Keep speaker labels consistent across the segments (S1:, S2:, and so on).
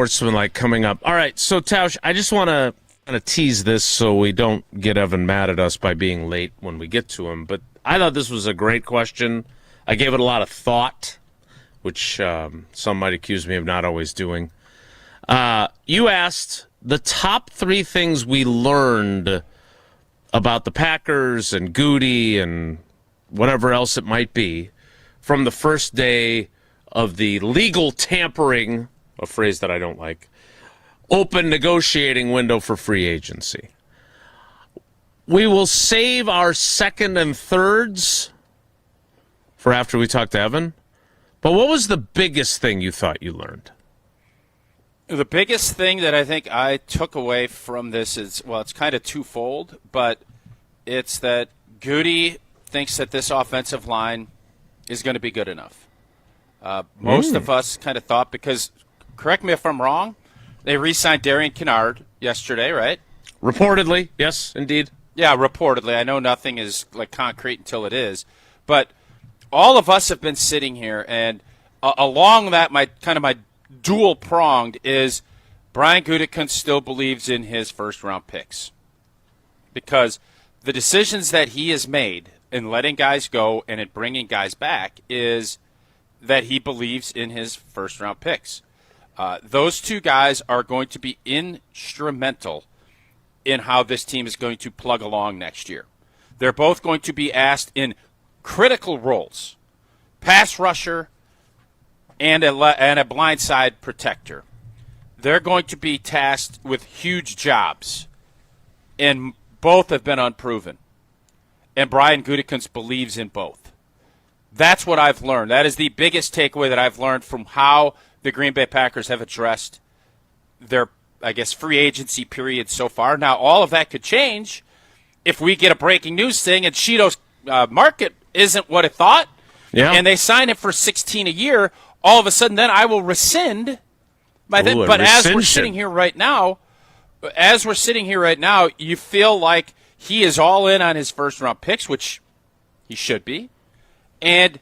S1: Sportsmanlike coming up. All right, so Tausch, I just want to kind of tease this so we don't get Evan mad at us by being late when we get to him. But I thought this was a great question. I gave it a lot of thought, which some might accuse me of not always doing. You asked the top 3 things we learned about the Packers and Gutey and whatever else it might be from the first day of the legal tampering, a phrase that I don't like, open negotiating window for free agency. We will save our second and thirds for after we talk to Evan. But what was the biggest thing you thought you learned?
S2: The biggest thing that I think I took away from this is, well, it's kind of twofold, but it's that Gutey thinks that this offensive line is going to be good enough. Most of us kind of thought, because, correct me if I'm wrong, they re-signed Darian Kinnard yesterday, right?
S1: Reportedly, yes, indeed.
S2: Yeah, reportedly. I know nothing is like concrete until it is. But all of us have been sitting here, and along that, my dual-pronged is Brian Gutekunst still believes in his first-round picks. Because the decisions that he has made in letting guys go and in bringing guys back is that he believes in his first-round picks. Those two guys are going to be instrumental in how this team is going to plug along next year. They're both going to be asked in critical roles, pass rusher and a blindside protector. They're going to be tasked with huge jobs, and both have been unproven. And Brian Gutekunst believes in both. That's what I've learned. That is the biggest takeaway that I've learned from how the Green Bay Packers have addressed their, I guess, free agency period so far. Now, all of that could change if we get a breaking news thing and Cheeto's market isn't what it thought, and they sign it for $16 a year. All of a sudden, then I will rescind my thing. But as we're sitting here right now, you feel like he is all in on his first-round picks, which he should be. And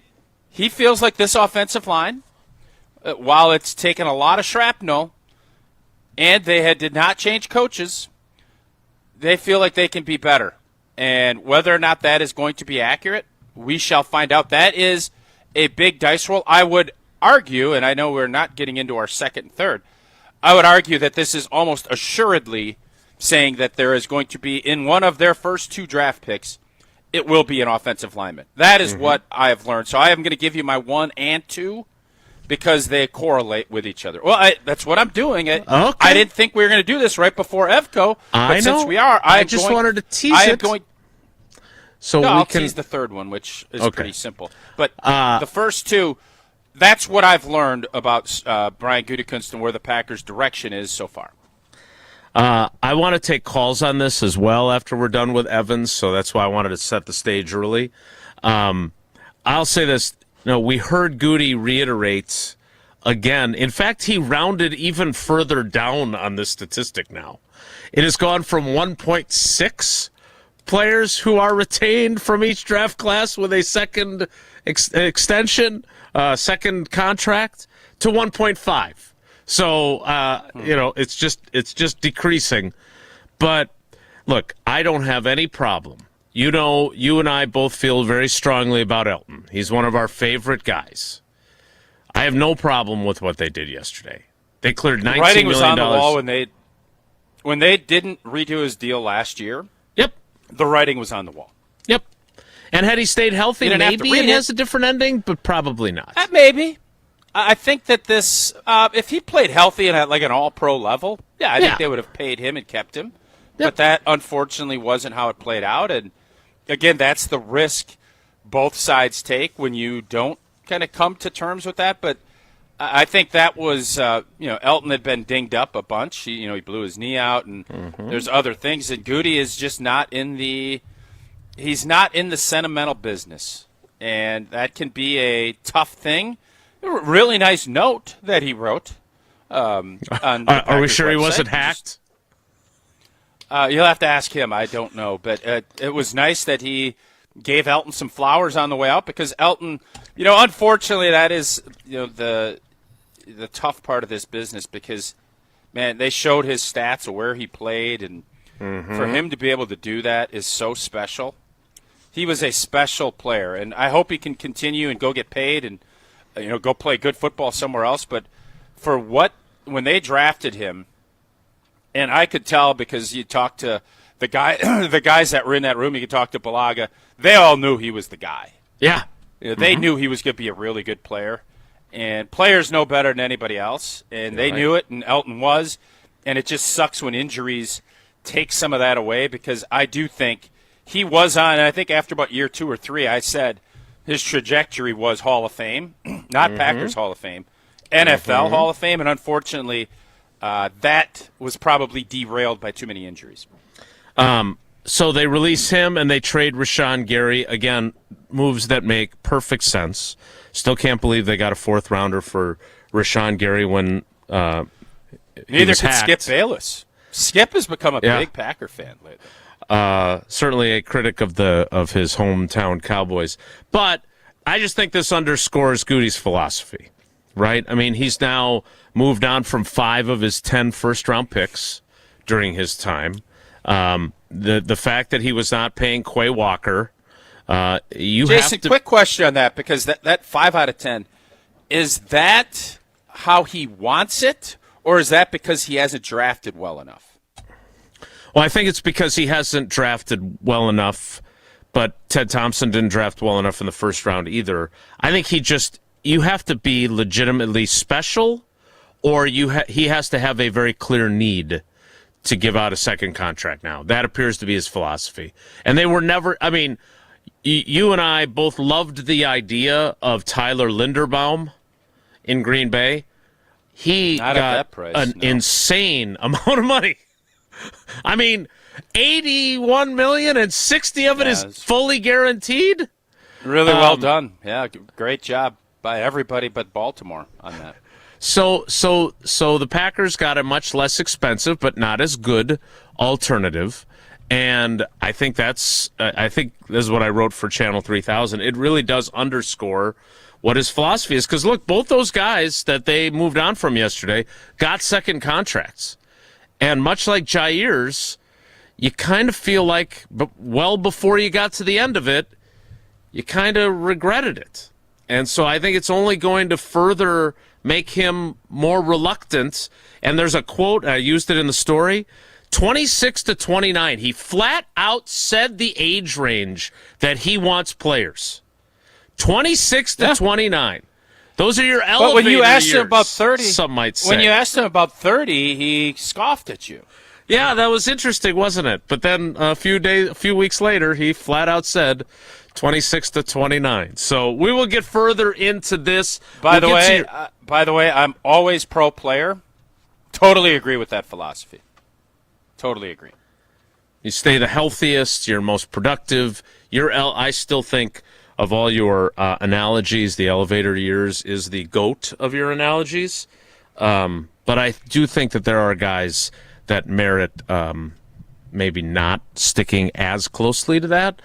S2: he feels like this offensive line, while it's taken a lot of shrapnel, and they did not change coaches, they feel like they can be better. And whether or not that is going to be accurate, we shall find out. That is a big dice roll. I would argue, and I know we're not getting into our second and third, I would argue that this is almost assuredly saying that there is going to be, in one of their first 2 draft picks, it will be an offensive lineman. That is what I have learned. So I am going to give you my 1 and 2 because they correlate with each other. Well, that's what I'm doing. Okay. I didn't think we were going to do this right before EVCO, but since we are,
S1: I just wanted to tease it.
S2: I'll tease the third one, which is pretty simple. But the first 2, that's what I've learned about Brian Gutekunst and where the Packers' direction is so far.
S1: I want to take calls on this as well after we're done with Evans, so that's why I wanted to set the stage early. I'll say this. We heard Gutey reiterate again. In fact, he rounded even further down on this statistic now. It has gone from 1.6 players who are retained from each draft class with a second extension, second contract, to 1.5. So, it's just decreasing. But, look, I don't have any problem. You and I both feel very strongly about Elgton. He's one of our favorite guys. I have no problem with what they did yesterday. They cleared $19 million.
S2: The writing was on the wall when they didn't redo his deal last year.
S1: Yep.
S2: The writing was on the wall.
S1: Yep. And had he stayed healthy, maybe it has a different ending, but probably not.
S2: Maybe. I think that this, if he played healthy and at like an all-pro level, I think they would have paid him and kept him. Yep. But that, unfortunately, wasn't how it played out. And, again, that's the risk both sides take when you don't kind of come to terms with that. But I think that was, Elgton had been dinged up a bunch. He blew his knee out, and there's other things. And Gutey is just not he's not in the sentimental business. And that can be a tough thing. A really nice note that he wrote. On
S1: are we sure he wasn't hacked?
S2: You'll have to ask him. I don't know. But it was nice that he gave Elgton some flowers on the way out, because Elgton, unfortunately, that is the tough part of this business, because man, they showed his stats of where he played, and for him to be able to do that is so special. He was a special player, and I hope he can continue and go get paid and go play good football somewhere else. But when they drafted him, and I could tell because you talk to the guys that were in that room, you could talk to Balaga, they all knew he was the guy.
S1: Yeah.
S2: They knew he was going to be a really good player. And players know better than anybody else, and they knew it, and Elgton was. And it just sucks when injuries take some of that away, because I do think he was on, and I think after about year 2 or 3, I said his trajectory was Hall of Fame, not Packers Hall of Fame, NFL Hall of Fame, and unfortunately that was probably derailed by too many injuries.
S1: So they release him and they trade Rashawn Gary. Again, moves that make perfect sense. Still can't believe they got a 4th rounder for Rashawn Gary when
S2: neither could Skip Bayless. Skip has become a big Packer fan lately.
S1: Certainly a critic of his hometown Cowboys. But I just think this underscores Gutey's philosophy, right? I mean, he's now moved on from 5 of his 10 first-round picks during his time. The fact that he was not paying Quay Walker,
S2: Jason, quick question on that, because that 5 out of 10, is that how he wants it, or is that because he hasn't drafted well enough?
S1: Well, I think it's because he hasn't drafted well enough, but Ted Thompson didn't draft well enough in the first round either. I think you have to be legitimately special, or he has to have a very clear need to give out a second contract now. That appears to be his philosophy. And they were never, I mean, you and I both loved the idea of Tyler Linderbaum in Green Bay. He
S2: Not
S1: got
S2: at that price,
S1: an insane amount of money. I mean, $81 million and 60 of it is fully guaranteed.
S2: Really well done. Yeah, great job by everybody but Baltimore on that.
S1: So the Packers got a much less expensive but not as good alternative, and I think this is what I wrote for Channel 3000. It really does underscore what his philosophy is, because look, both those guys that they moved on from yesterday got second contracts, and much like Jair's, you kind of feel like, well before you got to the end of it, you kind of regretted it, and so I think it's only going to further make him more reluctant. And there's a quote, I used it in the story, 26 to 29. He flat out said the age range that he wants players. 26 to 29. Those are your elevator
S2: But when you asked
S1: years,
S2: him about 30,
S1: some might say.
S2: When you asked him about 30, he scoffed at you.
S1: Yeah, that was interesting, wasn't it? But then a few weeks later, he flat out said 26 to 29. So we will get further into this.
S2: By the way, I'm always pro player. Totally agree with that philosophy. Totally agree.
S1: You stay the healthiest, you're most productive. I still think of all your analogies, the elevator years is the GOAT of your analogies. But I do think that there are guys that merit maybe not sticking as closely to that.